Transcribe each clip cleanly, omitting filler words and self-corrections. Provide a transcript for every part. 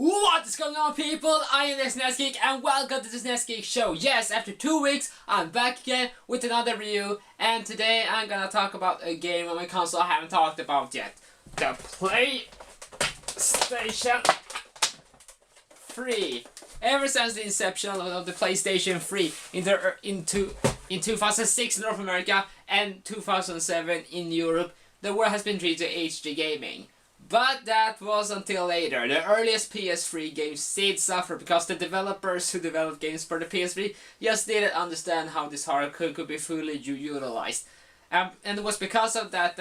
What is going on, people? I am this SNES Geek and welcome to the SNES Geek Show. Yes, after 2 weeks I'm back again with another review, and today I'm gonna talk about a game on my console I haven't talked about yet. The PlayStation 3. Ever since the inception of the PlayStation 3 in 2006 in North America and 2007 in Europe, the world has been treated to HD gaming. But that was until later. The earliest PS3 games did suffer because the developers who developed games for the PS3 just didn't understand how this hardware could be fully utilized. And it was because of that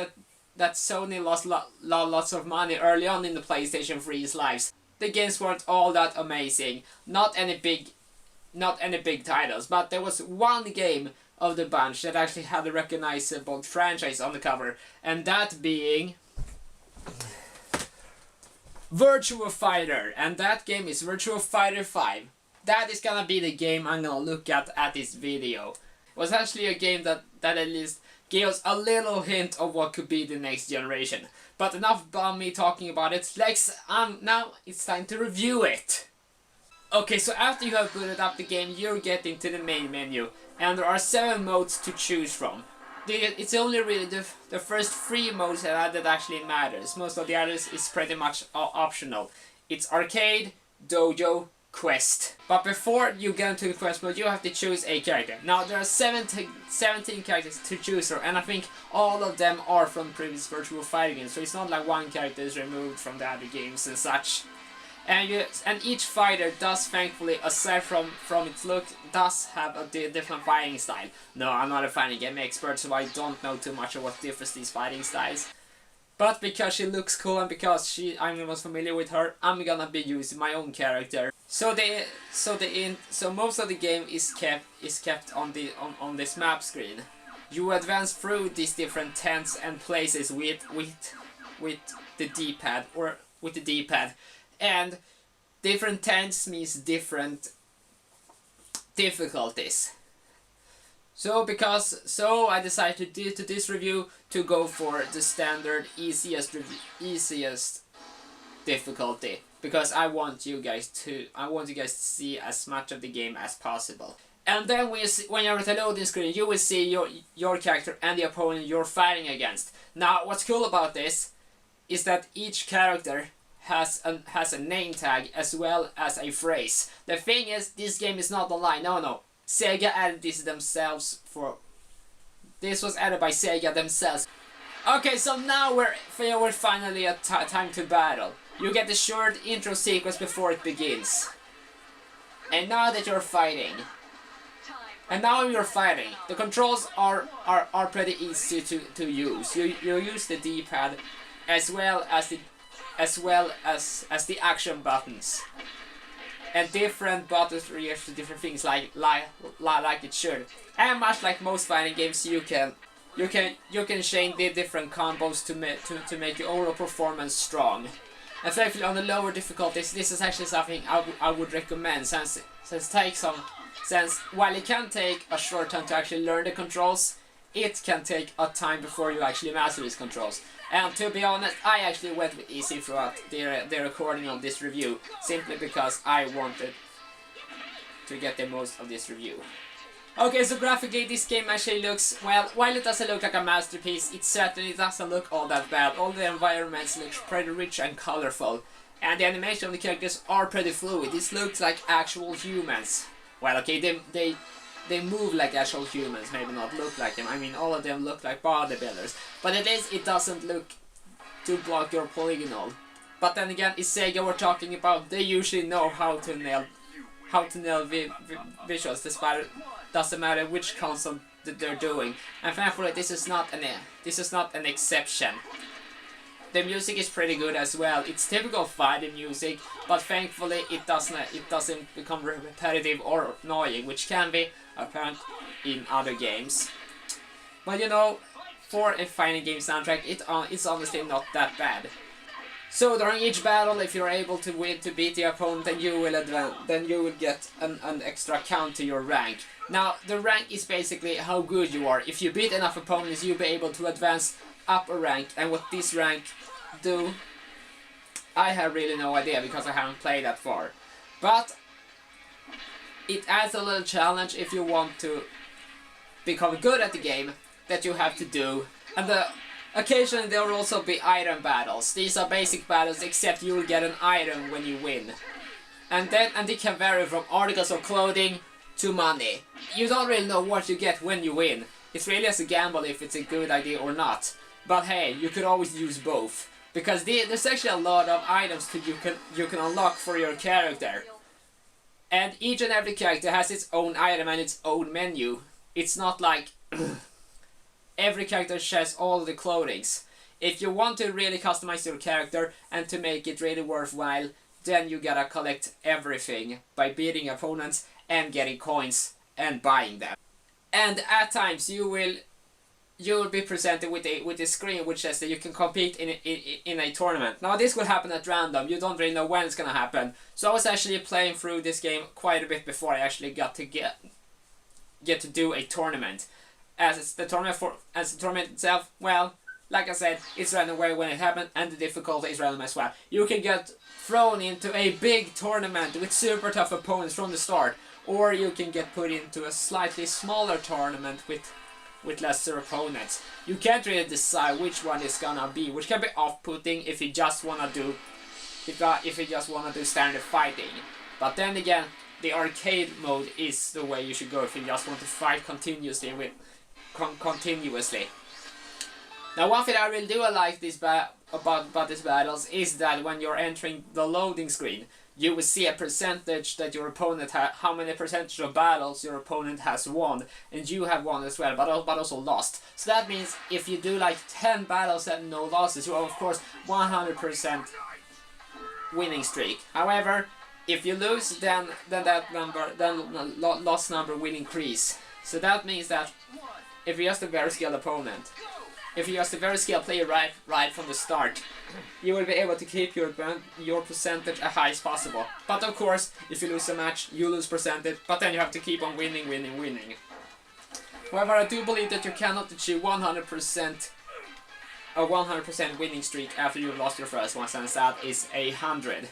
Sony lost lots of money early on in the PlayStation 3's lives. The games weren't all that amazing, not any big titles, but there was one game of the bunch that actually had a recognizable franchise on the cover, and that being Virtua Fighter, and that game is Virtua Fighter 5. That is gonna be the game I'm gonna look at this video. It was actually a game that at least gave us a little hint of what could be the next generation. But enough about me talking about it. Now it's time to review it. Okay, so after you have booted up the game, you're getting to the main menu, and there are 7 modes to choose from. It's only really the first 3 modes that actually matters. Most of the others is pretty much optional. It's arcade, dojo, quest. But before you get into the quest mode, you have to choose a character. Now there are 17 characters to choose from, and I think all of them are from previous Virtua Fighter games. So it's not like one character is removed from the other games and such. And each fighter does, thankfully, aside from its look, does have a different fighting style. No, I'm not a fighting game expert, so I don't know too much of what differs these fighting styles. But because she looks cool and because I was familiar with her, I'm gonna be using my own character. So most of the game is kept on this map screen. You advance through these different tents and places with the D-pad, and different tents means different difficulties. So I decided to this review to go for the standard easiest difficulty, because I want you guys to see as much of the game as possible. And then when you're at the loading screen, you will see your character and the opponent you're fighting against. Now, what's cool about this is that each character has a name tag as well as a phrase. The thing is, this game is not online. No. Sega added this themselves. This was added by Sega themselves. Okay, so now we're finally at time to battle. You get the short intro sequence before it begins. And now that you're fighting, the controls are pretty easy to use. You use the D-pad as well as the action buttons, and different buttons react to different things like it should. And much like most fighting games, you can change the different combos to make your overall performance strong. And thankfully, on the lower difficulties, this is actually something I would recommend, since while it can take a short time to actually learn the controls, it can take a time before you actually master these controls. And to be honest, I actually went with easy throughout the recording of this review, simply because I wanted to get the most of this review. Okay, so graphically this game actually looks, well, while it doesn't look like a masterpiece, it certainly doesn't look all that bad. All the environments look pretty rich and colorful, and the animation of the characters are pretty fluid. This looks like actual humans. Well, okay, they move like actual humans, maybe not look like them. I mean, all of them look like bodybuilders. But at least it doesn't look too blocky or polygonal. But then again, it's Sega we're talking about. They usually know how to nail visuals, despite it doesn't matter which console that they're doing. And thankfully, this is not an exception. The music is pretty good as well. It's typical fighting music, but thankfully it doesn't become repetitive or annoying, which can be apparent in other games. But you know, for a fighting game soundtrack, it's honestly not that bad. So during each battle, if you're able to beat the opponent, then you will get an extra count to your rank. Now, the rank is basically how good you are. If you beat enough opponents, you'll be able to advance up a rank, and what this rank do I have really no idea because I haven't played that far. But it adds a little challenge if you want to become good at the game that you have to do. And occasionally there will also be item battles. These are basic battles, except you will get an item when you win. And they can vary from articles of clothing to money. You don't really know what you get when you win. It's really as a gamble if it's a good idea or not. But hey, you could always use both. Because there's actually a lot of items that you can unlock for your character. And each and every character has its own item and its own menu. It's not like every character shares all the clothings. If you want to really customize your character and to make it really worthwhile, then you gotta collect everything by beating opponents and getting coins and buying them. And at times you will be presented with a screen which says that you can compete in a tournament. Now this will happen at random. You don't really know when it's gonna happen. So I was actually playing through this game quite a bit before I actually got to get to do a tournament. As the tournament itself, well, like I said, it's random when it happened, and the difficulty is random as well. You can get thrown into a big tournament with super tough opponents from the start, or you can get put into a slightly smaller tournament with lesser opponents. You can't really decide which one is gonna be, which can be off-putting if you just wanna do standard fighting. But then again, the arcade mode is the way you should go if you just want to fight continuously continuously. Now one thing I really do like about these battles is that when you're entering the loading screen, you will see a percentage that your opponent how many percentage of battles your opponent has won, and you have won as well, but also lost. So that means if you do like 10 battles and no losses, you are of course 100% winning streak. However, if you lose, then loss number will increase. So that means that if you're just a very skilled opponent, if you're just a very skilled player right from the start, you will be able to keep your percentage as high as possible. But of course, if you lose a match, you lose percentage, but then you have to keep on winning. However, I do believe that you cannot achieve 100% a 100% winning streak after you've lost your first one, since that is 100.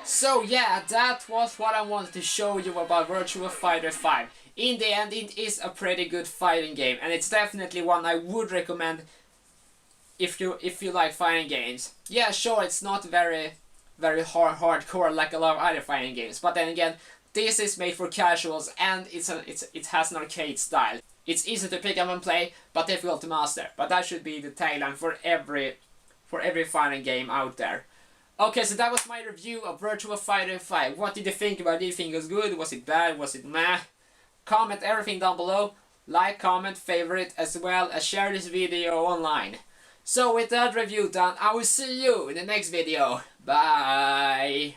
So yeah, that was what I wanted to show you about Virtua Fighter 5. In the end, it is a pretty good fighting game, and it's definitely one I would recommend if you like fighting games. Yeah, sure, it's not very hardcore like a lot of other fighting games, but then again, this is made for casuals and it has an arcade style. It's easy to pick up and play, but difficult to master. But that should be the tagline for every fighting game out there. Okay, so that was my review of Virtua Fighter 5. What did you think about it? Did you think it was good? Was it bad? Was it meh? Comment everything down below. Like, comment, favorite, as well as share this video online. So with that review done, I will see you in the next video. Bye!